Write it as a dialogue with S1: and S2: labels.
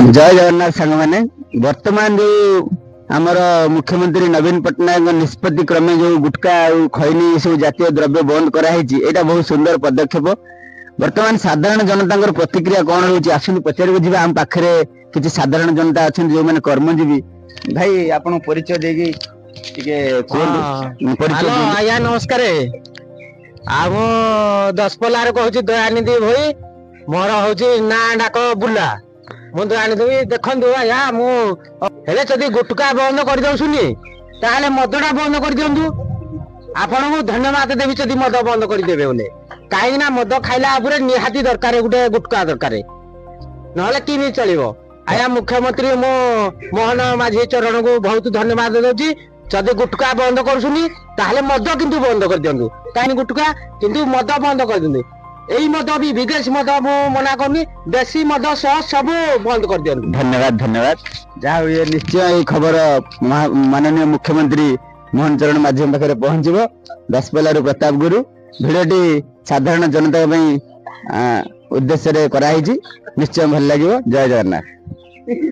S1: जय जगन्नाथ सांग मैंने वर्तमान जो आमर मुख्यमंत्री नवीन पट्टनायक निष्पत्ति क्रमे जो गुटका खैनी सब जातीय द्रव्य बंद कराई एटा बहुत सुंदर पदक्षेप। वर्तमान साधारण जनता प्रतिक्रिया कौन रोचे आसुन पचार को आम पाखे किसी साधारण जनता अच्छा जो मैंने कर्मजीवी भाई आप परिचय देगी
S2: आज्ञा नमस्कार आम दशपल्ला कहूँ दयानिधि भाई मोर हूँ ना डाक बुला मु दयानिधि देखु आज्ञा मुझे गुटका बंद कर दौनी ताले मदटा बंद कर दिंतु आपन को धन्यवाद देवी जदि मद बंद करदे बोले कहीं मद खाइला निहाती दरकार गोटे गुटका दरकार ना कि चलो आया मुख्यमंत्री मो मोहन माझी चरण को बहुत धन्यवाद दूसरी जदि गुटका बंद कर मद किंतु बंद कर दिंतु कहीं गुटका किंतु मद बंद कर दिंतु यही मद भी विदेश मद मु मना करनी देशी मद सह सब बंद कर दिंतु।
S1: धन्यवाद धन्यवाद जहाँ ये निश्चय खबर माननीय मुख्यमंत्री मोहन चरण माझी पाखे पहुंचब। दशपल्ला प्रताप गुरु भिडटी साधारण जनता उद्देश्य कराई निश्चय भल लगे। जय जगन्नाथ।